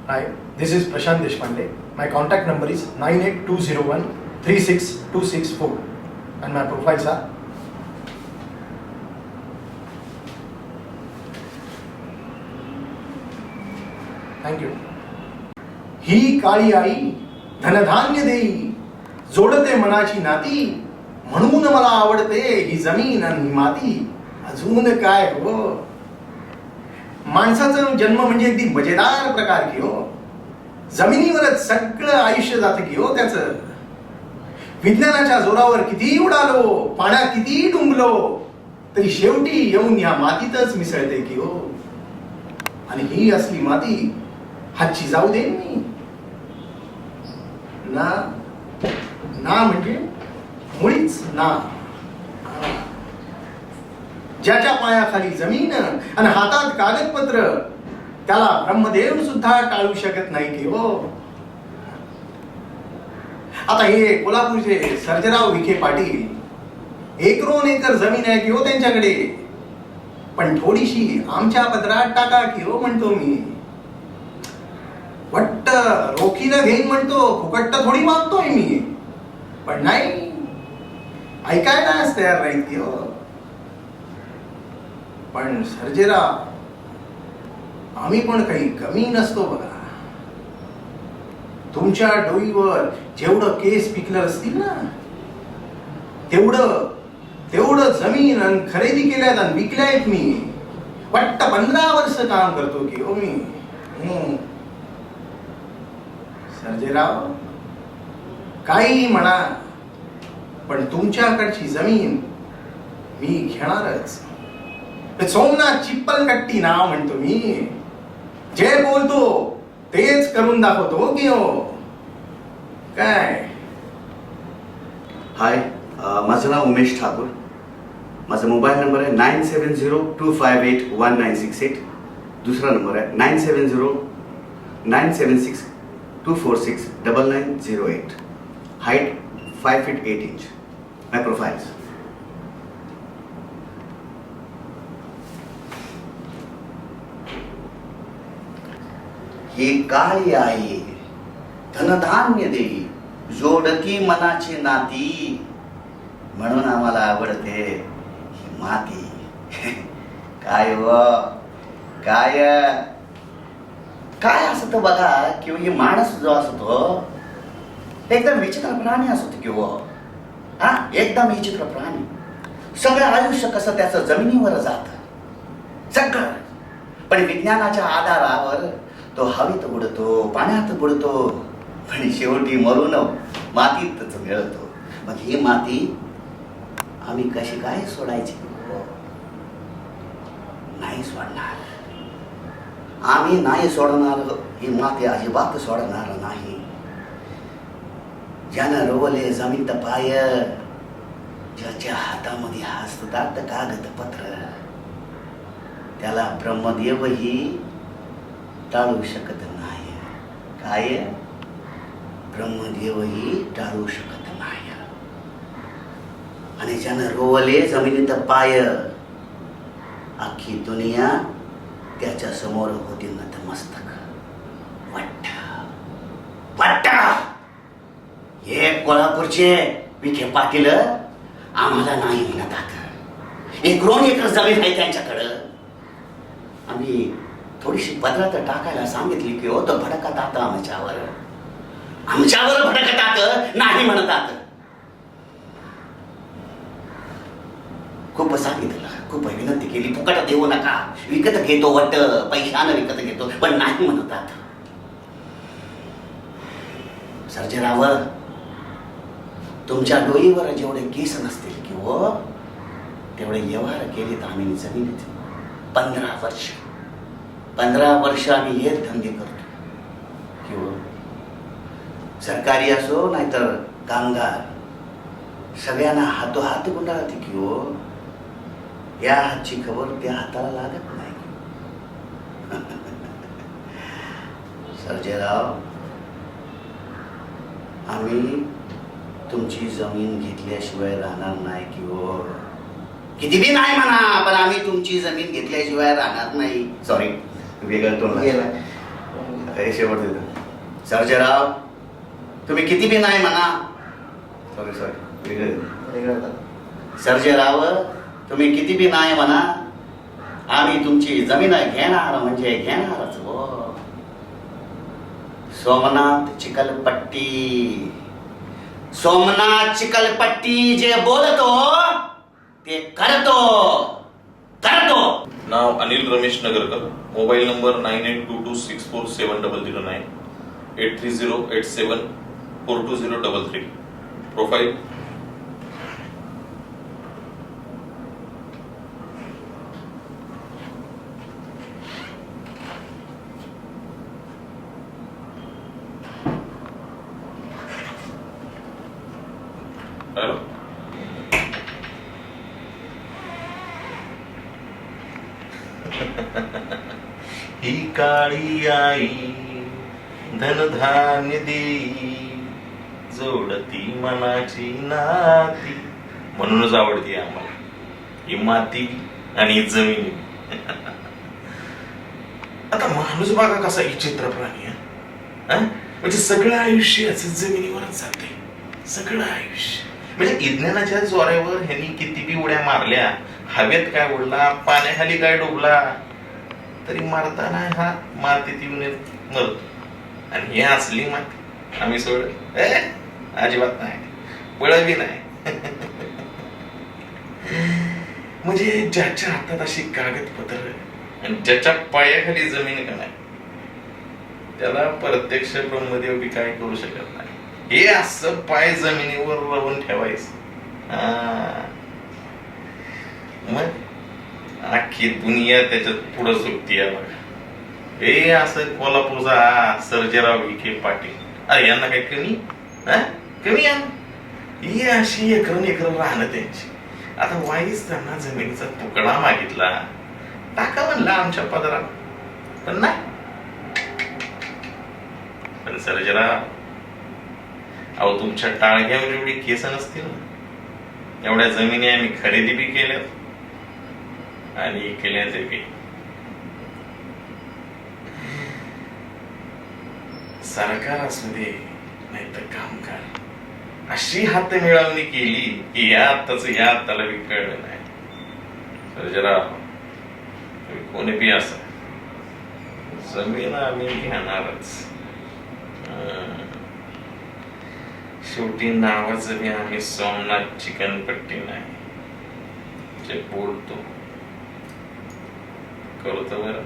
Hi, this is Prashant Deshpande. My contact number is 98201 36264 and my profiles are Thank you. ही काळी आई धनधान्य देई जोडते मनाची नाती म्हणून मला आवडते ही जमीन आणि ही माती. अजून काय हो, माणसाचा जन्म म्हणजे अगदी मजेदार प्रकार की हो. जमिनीवरच सगळं आयुष्य जातं की हो त्याचं. विज्ञानाच्या जोरावर किती उडालो, पाण्यात किती डुंबलो, तरी शेवटी येऊन या मातीतच मिसळते की हो. आणि ही असली माती हातची जाऊ दे मी ना. ना म्हणजे मुळीच ना. ज्याच्या पायाखाली जमीन आणि हातात कागदपत्र त्याला ब्रह्मदेव सुद्धा टाळू शकत नाही की हो. आता हे कोल्हापूरचे सर्जेराव विखे पाटील एकरोन एकर जमीन आहे की हो त्यांच्याकडे, पण थोडीशी आमच्या पदरात टाका की हो म्हणतो मी. वट्ट रोखीनं घेईन म्हणतो, फुकट्ट थोडी मागतोय मी, पण नाही ऐकायलाच तयार नाहीत की हो. पण सर्जेराव आम्ही पण काही कमी नसतो बघा. तुमच्या डोईवर जेवढं केस पिकलं असतील ना, तेवढं जमीन आणि खरेदी केल्यात आणि विकल्यात मी. वाटत 15 वर्ष काम करतो की हो मी. सर्जेराव काही म्हणा, पण तुमच्याकडची जमीन मी घेणारच. सोमनाथ चिप्पलकट्टी नाव म्हणतो मी. जे बोलतो तेच करून दाखवतो की हो. काय हाय, माझं नाव उमेश ठाकूर. माझा मोबाईल नंबर आहे 9702581968. दुसरा नंबर आहे 970976246998. Height 5 feet 8 inch. माय प्रोफाइल्स. ही काळी आई धनधान्य देई जोडती मनाची नाती म्हणून आम्हाला आवडते ही माती. काय हो, काय काय असतं बघा किंवा ही माणूस जो असतो एकदम विचित्र प्राणी असतो किंवा हा एकदम विचित्र प्राणी. सगळं आयुष्य कसं त्याचं जमिनीवर जात सगळं, पण विज्ञानाच्या आधारावर तो हवेत बुडतो, पाण्यात बुडतो, पण शेवटी मरून मातीतच मिळतो. मग ही माती आम्ही कशी काय सोडायची? नाही सोडणार. आम्ही नाही सोडणार. ही माती अजिबात सोडणार नाही. ज्यानं रोवले जमीत पाय, ज्याच्या हातामध्ये हसतात कागदपत्र, त्याला ब्रह्मदेवही टाळू शकत नाही. काय? ब्रह्मदेवही टाळू शकत नाही. आणि ज्यानं रोवले जमिनीत पाय, अख्खी दुनिया त्याच्या समोर होती नतमस्तक. वाटत हे कोल्हापूरचे विखे पाटील आम्हाला नाही म्हणतात. 1 एकर जमीन आहे त्यांच्याकडं. आम्ही थोडीशी पदरात टाकायला सांगितली की हो, तर भडकत आता आमच्यावर भडकतात, नाही म्हणतात. खूप सांगितलं, खूप विनंती केली, फुकट देऊ नका, विकत घेतो, वाटत पैशानं विकत घेतो, पण नाही म्हणतात. सर्जेराव, तुमच्या डोईवर जेवढे केस नसतील किंवा तेवढे व्यवहार केलेत आम्ही जमिनीत. 15 वर्ष आम्ही हेच धंदे करतो किंवा सरकारी असो नाहीतर कामगार, सगळ्यांना हातोहात गुंडाळते किंवा या हातची खबर त्या हाताला लागत नाही. सर्जेराव, आम्ही तुमची जमीन घेतल्याशिवाय राहणार नाही किंवा किती बी नाही म्हणा, पण आम्ही तुमची जमीन घेतल्याशिवाय राहणार नाही. सॉरी, वेगळं तोंड गेला. काही शेवट दिलं. सर्जेराव, तुम्ही किती बी नाही म्हणा. सर्जेराव, तुम्ही किती बी नाही म्हणा, आम्ही तुमची जमीन घेणार म्हणजे घेणारच हो. सोमनाथ चिकलपट्टी, सोमनाथ चिकलपट्टी जे बोलतो ते करतो. नाव Anil Ramesh Nagarkar. Mobile number 9822647009, 8308742033. Profile hello. ही काळी आई धनधान्य देई, जोडती मनाची नाती. म्हणूनच आवडते आम्हाला ही माती आणि जमीन. आता माणूस बघा कसा विचित्र प्राणी आहे. म्हणजे सगळं आयुष्य जमिनीवरच जाते. सगळं आयुष्य म्हणजे विज्ञानाच्या जोरावर ह्यांनी किती बी उड्या मारल्या, हवेत काय उडला, पाण्याखाली काय डुबला, तरी मारताना हा मातीत येऊन मरतो. आणि हे असली माती आम्ही सोड अजिबात नाही, बळवी नाही. म्हणजे ज्याच्या हातात अशी कागदपत्र आणि ज्याच्या पायाखाली जमीन का नाही, त्याला प्रत्यक्ष ब्रह्मदेव बी काय करू शकत नाही. हे असं पाय जमिनीवर लावून ठेवायचं. मग अख्खी दुनिया त्याच्यात पुढे झुकतीये बघा. हे असं कोल्हापूरचा सर्जेराव विखे पाटील, अरे यांना काही कमी कमी ही अशी एकर राहणं त्यांची. आता वाईच त्यांना जमिनीचा तुकडा मागितला, टाका म्हणला आमच्या पदरात, पण नाही. पण सर्जेराव, अहो तुमच्या टाळग्यावर एवढी केस नसतील ना, एवढ्या जमिनी आम्ही खरेदी बी केल्यात आणि केल्याचे बी. सरकार असू दे नाही तर कामगार, अशी हात मिळवणी केली की या हाताच या हाताला बी कळलं नाही. सर्जेराव, कोणी बी असं जमीन आम्ही घेणारच. शेवटी नावाचं बी आम्ही सोमनाथ चिकनपट्टी नाही, जे बोलतो करतो बरं.